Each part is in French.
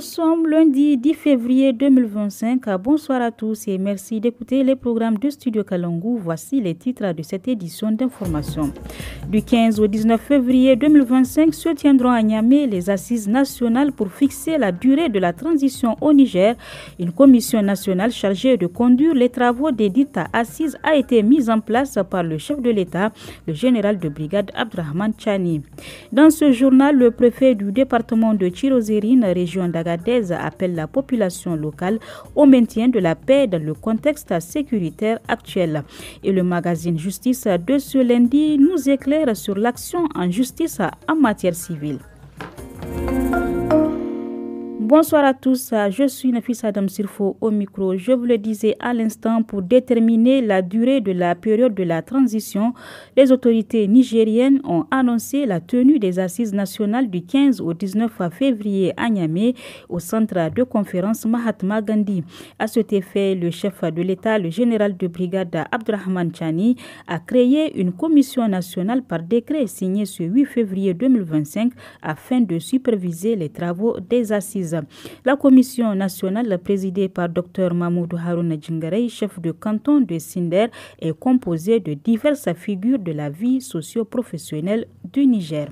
sommes lundi 10 février 2025. Bonsoir à tous et merci d'écouter les programmes de Studio Kalangou. Voici les titres de cette édition d'information. Du 15 au 19 février 2025 se tiendront à Niamey les assises nationales pour fixer la durée de la transition au Niger. Une commission nationale chargée de conduire les travaux des dites assises a été mise en place par le chef de l'État, le général de brigade Abdrahman Chani. Dans ce journal, le préfet du département de Chirozérine, région d'Agadez, appelle la population locale au maintien de la paix dans le contexte sécuritaire actuel. Et le magazine Justice de ce lundi nous éclaire sur l'action en justice en matière civile. Bonsoir à tous, je suis Nafis Adam Sirfo au micro. Je vous le disais à l'instant, pour déterminer la durée de la période de la transition, les autorités nigériennes ont annoncé la tenue des assises nationales du 15 au 19 février à Niamey au centre de conférence Mahatma Gandhi. À cet effet, le chef de l'État, le général de brigade Abdrahman Chani, a créé une commission nationale par décret signé ce 8 février 2025 afin de superviser les travaux des assises. La commission nationale présidée par Dr Mahmoud Harouna Djingarey, chef de canton de Sinder, est composée de diverses figures de la vie socio-professionnelle du Niger.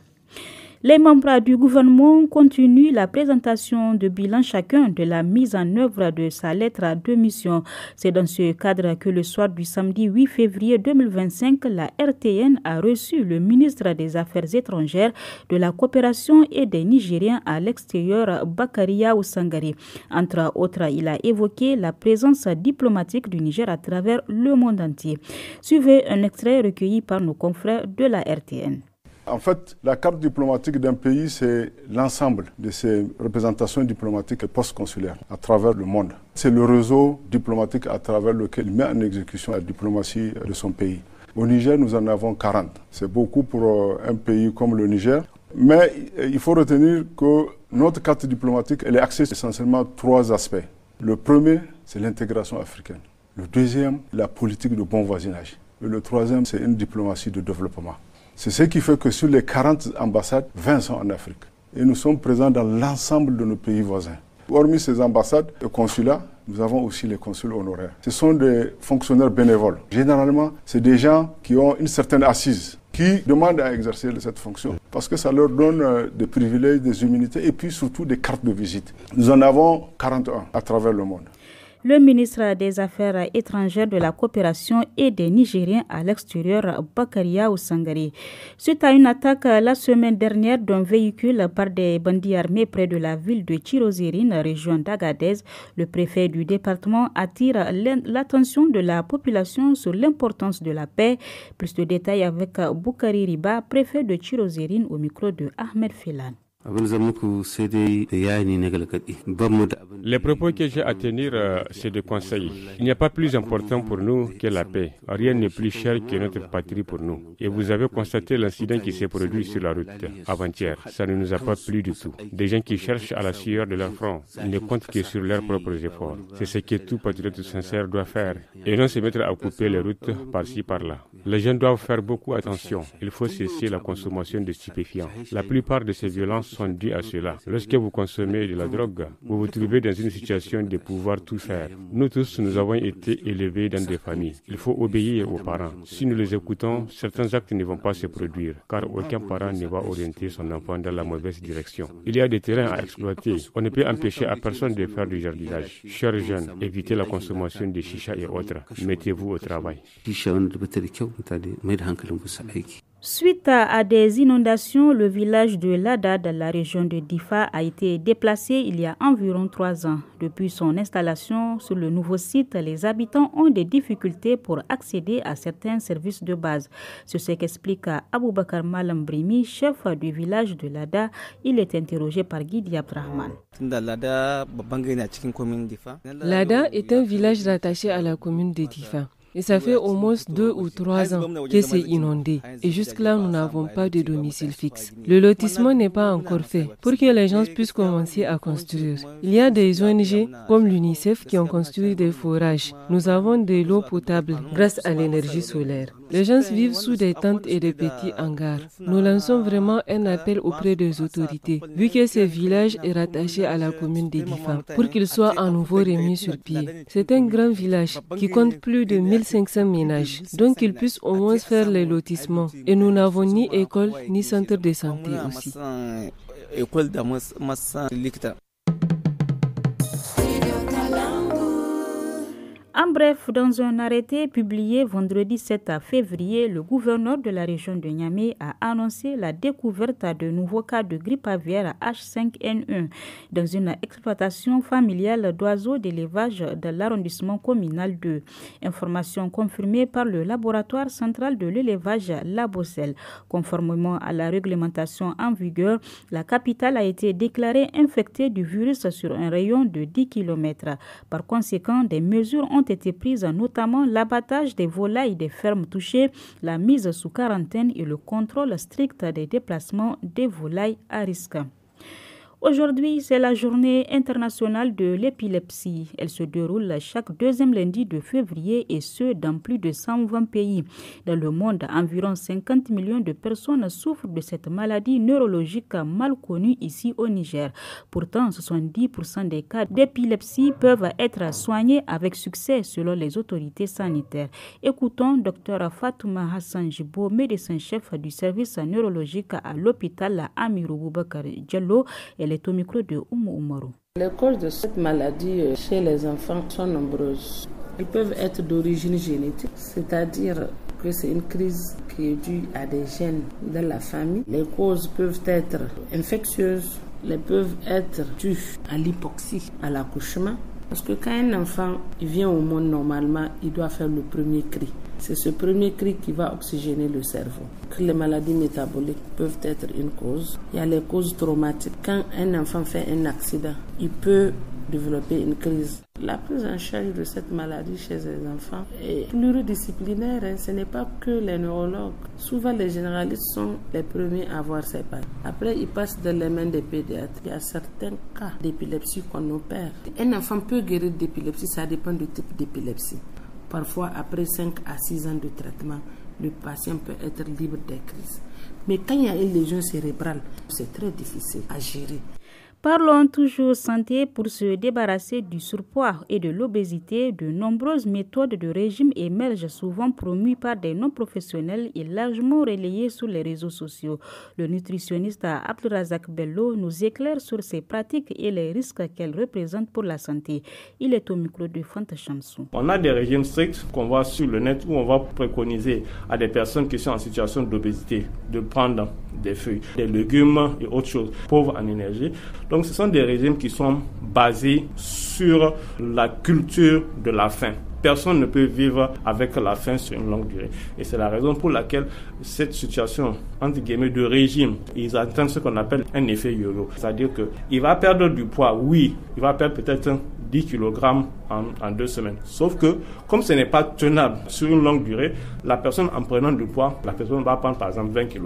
Les membres du gouvernement continuent la présentation de bilan chacun de la mise en œuvre de sa lettre de mission. C'est dans ce cadre que le soir du samedi 8 février 2025, la RTN a reçu le ministre des Affaires étrangères, de la coopération et des Nigériens à l'extérieur, Bakaria Oussangari. Entre autres, il a évoqué la présence diplomatique du Niger à travers le monde entier. Suivez un extrait recueilli par nos confrères de la RTN. En fait, la carte diplomatique d'un pays, c'est l'ensemble de ses représentations diplomatiques et post-consulaires à travers le monde. C'est le réseau diplomatique à travers lequel il met en exécution la diplomatie de son pays. Au Niger, nous en avons 40. C'est beaucoup pour un pays comme le Niger. Mais il faut retenir que notre carte diplomatique, elle est axée essentiellement sur 3 aspects. Le premier, c'est l'intégration africaine. Le deuxième, la politique de bon voisinage. Et le troisième, c'est une diplomatie de développement. C'est ce qui fait que sur les 40 ambassades, 20 sont en Afrique. Et nous sommes présents dans l'ensemble de nos pays voisins. Hormis ces ambassades et consulats, nous avons aussi les consuls honoraires. Ce sont des fonctionnaires bénévoles. Généralement, c'est des gens qui ont une certaine assise, qui demandent à exercer cette fonction parce que ça leur donne des privilèges, des immunités et puis surtout des cartes de visite. Nous en avons 41 à travers le monde. Le ministre des Affaires étrangères, de la coopération et des Nigériens à l'extérieur, Bakaria Oussangari. Suite à une attaque la semaine dernière d'un véhicule par des bandits armés près de la ville de Chirozérine, région d'Agadez, le préfet du département attire l'attention de la population sur l'importance de la paix. Plus de détails avec Boukari Riba, préfet de Chirozérine, au micro de Ahmed Filan. Les propos que j'ai à tenir, c'est de conseils. Il n'y a pas plus important pour nous que la paix. Rien n'est plus cher que notre patrie pour nous. Et vous avez constaté l'incident qui s'est produit sur la route avant-hier. Ça ne nous a pas plu du tout. Des gens qui cherchent à la sueur de leur front, ils ne comptent que sur leurs propres efforts. C'est ce que tout patriote sincère doit faire. Et non se mettre à couper les routes par-ci, par-là. Les gens doivent faire beaucoup attention. Il faut cesser la consommation de stupéfiants. La plupart de ces violences sont dues à cela. Lorsque vous consommez de la drogue, vous vous trouvez dans une situation de pouvoir tout faire. Nous tous, nous avons été élevés dans des familles. Il faut obéir aux parents. Si nous les écoutons, certains actes ne vont pas se produire, car aucun parent ne va orienter son enfant dans la mauvaise direction. Il y a des terrains à exploiter. On ne peut empêcher à personne de faire du jardinage. Chers jeunes, évitez la consommation de chicha et autres. Mettez-vous au travail. Suite à des inondations, le village de Lada, dans la région de Difa, a été déplacé il y a environ 3 ans. Depuis son installation sur le nouveau site, les habitants ont des difficultés pour accéder à certains services de base. C'est ce qu'explique Aboubakar Malambrimi, chef du village de Lada. Il est interrogé par Guy Abdrahman. Lada est un village rattaché à la commune de Difa. Et ça fait au moins 2 ou 3 ans que c'est inondé. Et jusque-là, nous n'avons pas de domicile fixe. Le lotissement n'est pas encore fait pour que les gens puissent commencer à construire. Il y a des ONG comme l'UNICEF qui ont construit des forages. Nous avons de l'eau potable grâce à l'énergie solaire. Les gens vivent sous des tentes et des petits hangars. Nous lançons vraiment un appel auprès des autorités, vu que ce village est rattaché à la commune de Difa, pour qu'il soit à nouveau remis sur pied. C'est un grand village qui compte plus de 1500 ménages, donc qu'ils puissent au moins faire les lotissements. Et nous n'avons ni école ni centre de santé aussi. En bref, dans un arrêté publié vendredi 7 février, le gouverneur de la région de Niamey a annoncé la découverte de nouveaux cas de grippe aviaire H5N1 dans une exploitation familiale d'oiseaux d'élevage de l'arrondissement communal 2. Information confirmée par le laboratoire central de l'élevage Labocel. Conformément à la réglementation en vigueur, la capitale a été déclarée infectée du virus sur un rayon de 10 km. Par conséquent, des mesures ont été prises, notamment l'abattage des volailles des fermes touchées, la mise sous quarantaine et le contrôle strict des déplacements des volailles à risque. Aujourd'hui, c'est la journée internationale de l'épilepsie. Elle se déroule chaque deuxième lundi de février et ce, dans plus de 120 pays. Dans le monde, environ 50 millions de personnes souffrent de cette maladie neurologique mal connue ici au Niger. Pourtant, 70% des cas d'épilepsie peuvent être soignés avec succès selon les autorités sanitaires. Écoutons Dr Fatouma Hassan Jibo, médecin-chef du service neurologique à l'hôpital Amirou Boubacar Diallo. Elle est au micro de Oumou Oumarou. Les causes de cette maladie chez les enfants sont nombreuses. Elles peuvent être d'origine génétique, c'est-à-dire que c'est une crise qui est due à des gènes de la famille. Les causes peuvent être infectieuses, elles peuvent être dues à l'hypoxie, à l'accouchement. Parce que quand un enfant vient au monde normalement, il doit faire le premier cri. C'est ce premier cri qui va oxygéner le cerveau. Les maladies métaboliques peuvent être une cause. Il y a les causes traumatiques. Quand un enfant fait un accident, il peut développer une crise. La prise en charge de cette maladie chez les enfants est pluridisciplinaire. Ce n'est pas que les neurologues. Souvent, les généralistes sont les premiers à voir ces cas. Après, ils passent dans les mains des pédiatres. Il y a certains cas d'épilepsie qu'on opère. Un enfant peut guérir d'épilepsie, ça dépend du type d'épilepsie. Parfois, après 5 à 6 ans de traitement, le patient peut être libre des crises. Mais quand il y a une lésion cérébrale, c'est très difficile à gérer. Parlons toujours santé. Pour se débarrasser du surpoids et de l'obésité, de nombreuses méthodes de régime émergent, souvent promues par des non-professionnels et largement relayées sur les réseaux sociaux. Le nutritionniste Abdelrazak Bello nous éclaire sur ces pratiques et les risques qu'elles représentent pour la santé. Il est au micro de Fanta Chamsou. On a des régimes stricts qu'on voit sur le net où on va préconiser à des personnes qui sont en situation d'obésité de prendre des feuilles, des légumes et autres choses pauvres en énergie. Donc ce sont des régimes qui sont basés sur la culture de la faim. Personne ne peut vivre avec la faim sur une longue durée. Et c'est la raison pour laquelle cette situation, entre guillemets, de régime, ils atteignent ce qu'on appelle un effet yo-yo. C'est-à-dire qu'il va perdre du poids, oui, il va perdre peut-être 10 kg en 2 semaines. Sauf que, comme ce n'est pas tenable sur une longue durée, la personne en prenant du poids, la personne va prendre par exemple 20 kg.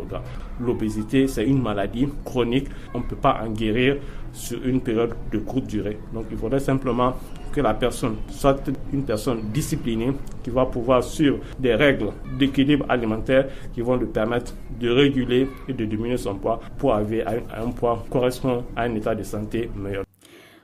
L'obésité, c'est une maladie chronique. On ne peut pas en guérir sur une période de courte durée. Donc il faudrait simplement que la personne soit une personne disciplinée qui va pouvoir suivre des règles d'équilibre alimentaire qui vont lui permettre de réguler et de diminuer son poids pour arriver à un poids correspondant à un état de santé meilleur.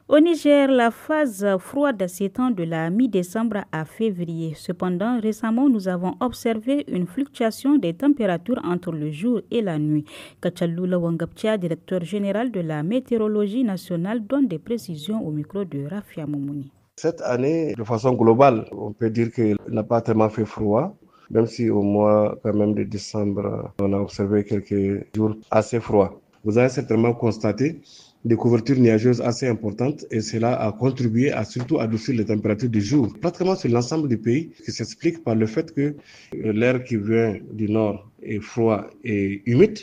Au Niger, la phase froide s'étend de la mi-décembre à février. Cependant, récemment, nous avons observé une fluctuation des températures entre le jour et la nuit. Kachalloula Wangaptia, directeur général de la météorologie nationale, donne des précisions au micro de Rafia Moumouni. Cette année, de façon globale, on peut dire qu'il n'a pas tellement fait froid, même si au mois quand même de décembre, on a observé quelques jours assez froids. Vous avez certainement constaté des couvertures nuageuses assez importantes et cela a contribué à surtout adoucir les températures du jour. Pratiquement sur l'ensemble du pays, qui s'explique par le fait que l'air qui vient du nord est froid et humide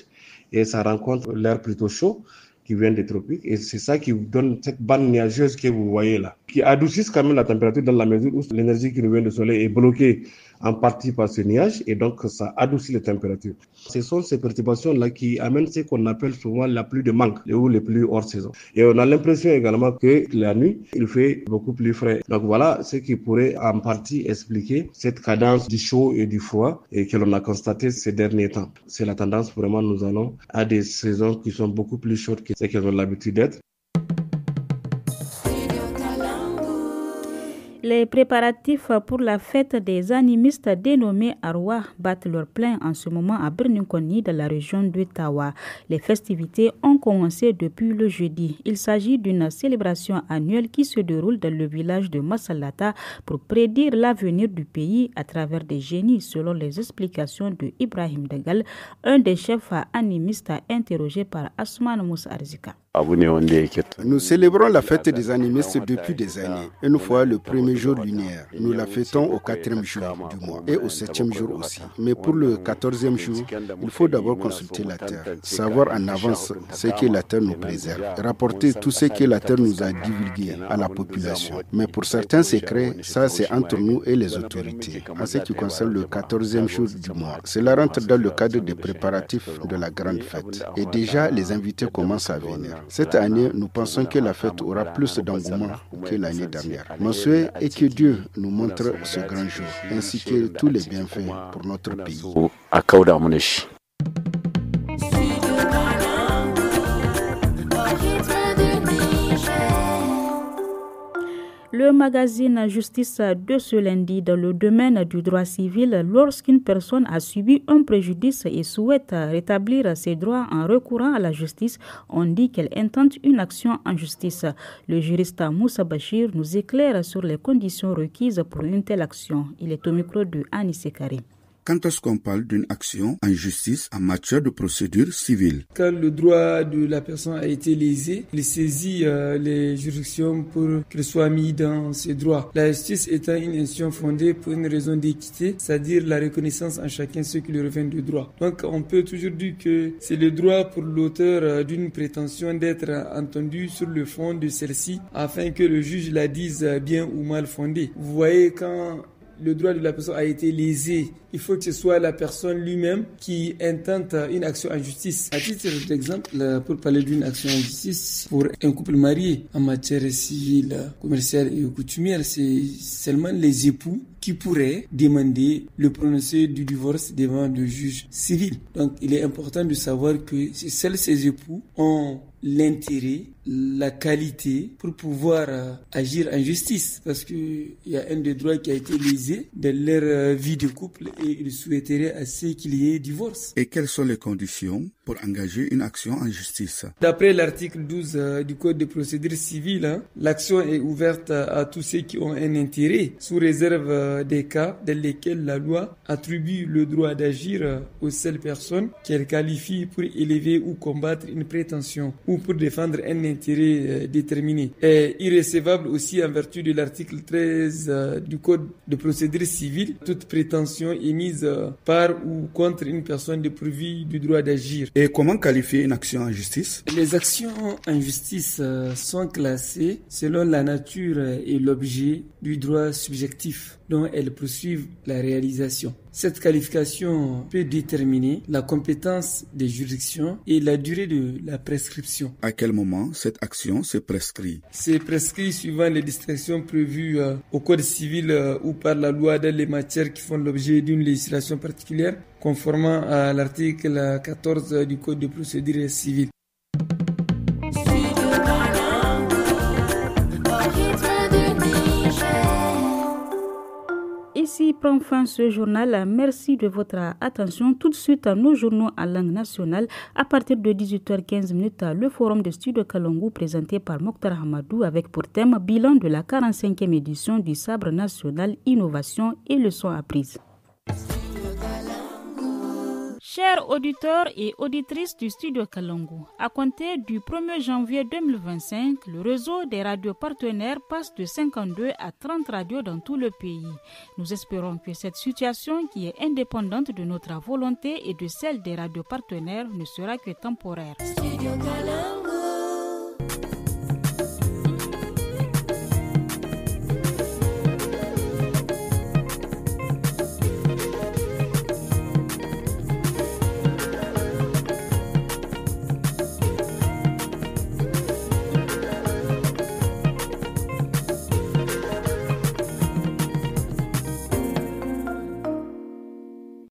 et ça rencontre l'air plutôt chaud qui vient des tropiques et c'est ça qui donne cette bande nuageuse que vous voyez là, qui adoucissent quand même la température dans la mesure où l'énergie qui nous vient du soleil est bloquée en partie par ce nuage et donc ça adoucit les températures. Ce sont ces perturbations-là qui amènent ce qu'on appelle souvent la pluie de mangue ou les pluies hors saison. Et on a l'impression également que la nuit, il fait beaucoup plus frais. Donc voilà ce qui pourrait en partie expliquer cette cadence du chaud et du froid et que l'on a constaté ces derniers temps. C'est la tendance vraiment, nous allons à des saisons qui sont beaucoup plus chaudes que ce qu'elles ont l'habitude d'être. Les préparatifs pour la fête des animistes dénommés Arwa battent leur plein en ce moment à Birninkoni dans la région d'Ottawa. Les festivités ont commencé depuis le jeudi. Il s'agit d'une célébration annuelle qui se déroule dans le village de Massalata pour prédire l'avenir du pays à travers des génies, selon les explications de Ibrahim Dagal, un des chefs animistes interrogé par Asman Moussa Arzika. Nous célébrons la fête des animistes depuis des années. Une fois le premier jour lunaire, nous la fêtons au 4e jour du mois et au 7e jour aussi. Mais pour le 14e jour, il faut d'abord consulter la terre, savoir en avance ce que la terre nous préserve, rapporter tout ce que la terre nous a divulgué à la population. Mais pour certains secrets, ça c'est entre nous et les autorités. En ce qui concerne le 14e jour du mois, cela rentre dans le cadre des préparatifs de la grande fête. Et déjà, les invités commencent à venir. Cette année, nous pensons que la fête aura plus d'engouement que l'année dernière. Mon souhait est que Dieu nous montre ce grand jour, ainsi que tous les bienfaits pour notre pays. Le magazine Justice de ce lundi dans le domaine du droit civil, lorsqu'une personne a subi un préjudice et souhaite rétablir ses droits en recourant à la justice, on dit qu'elle intente une action en justice. Le juriste Moussa Bachir nous éclaire sur les conditions requises pour une telle action. Il est au micro de Anissé Karim. Quand est-ce qu'on parle d'une action en justice en matière de procédure civile? Quand le droit de la personne a été lésé, il saisit les juridictions pour qu'il soit mis dans ses droits. La justice étant une institution fondée pour une raison d'équité, c'est-à-dire la reconnaissance en chacun ce qui lui revient de droit. Donc on peut toujours dire que c'est le droit pour l'auteur d'une prétention d'être entendu sur le fond de celle-ci afin que le juge la dise bien ou mal fondée. Vous voyez, quand le droit de la personne a été lésé, il faut que ce soit la personne lui-même qui intente une action en justice. À titre d'exemple, pour parler d'une action en justice pour un couple marié en matière civile, commerciale et coutumière, c'est seulement les époux qui pourraient demander le prononcé du divorce devant le juge civil. Donc, il est important de savoir que seuls ces époux ont l'intérêt, la qualité pour pouvoir agir en justice, parce que il y a un des droits qui a été lésé de leur vie de couple et ils souhaiteraient assez qu'il y ait divorce. Et quelles sont les conditions pour engager une action en justice? D'après l'article 12 du Code de procédure civile, l'action est ouverte à tous ceux qui ont un intérêt, sous réserve des cas dans lesquels la loi attribue le droit d'agir aux seules personnes qu'elle qualifie pour élever ou combattre une prétention ou pour défendre un intérêt déterminé. Est irrécevable aussi en vertu de l'article 13 du Code de procédure civile, toute prétention émise par ou contre une personne dépourvue du droit d'agir. Et comment qualifier une action en justice? Les actions en justice sont classées selon la nature et l'objet du droit subjectif dont elles poursuivent la réalisation. Cette qualification peut déterminer la compétence des juridictions et la durée de la prescription. À quel moment cette action se prescrit? C'est prescrit suivant les distinctions prévues au Code civil ou par la loi dans les matières qui font l'objet d'une législation particulière, conformément à l'article 14 du Code de procédure civile. Ici prend fin ce journal. Merci de votre attention. Tout de suite, nos journaux en langue nationale. À partir de 18h15, le forum de Studio Kalongo présenté par Mokhtar Hamadou avec pour thème bilan de la 45e édition du Sabre national, innovation et leçons apprises. Chers auditeurs et auditrices du Studio Kalongo, à compter du 1er janvier 2025, le réseau des radios partenaires passe de 52 à 30 radios dans tout le pays. Nous espérons que cette situation, qui est indépendante de notre volonté et de celle des radios partenaires, ne sera que temporaire. Studio Kalongo.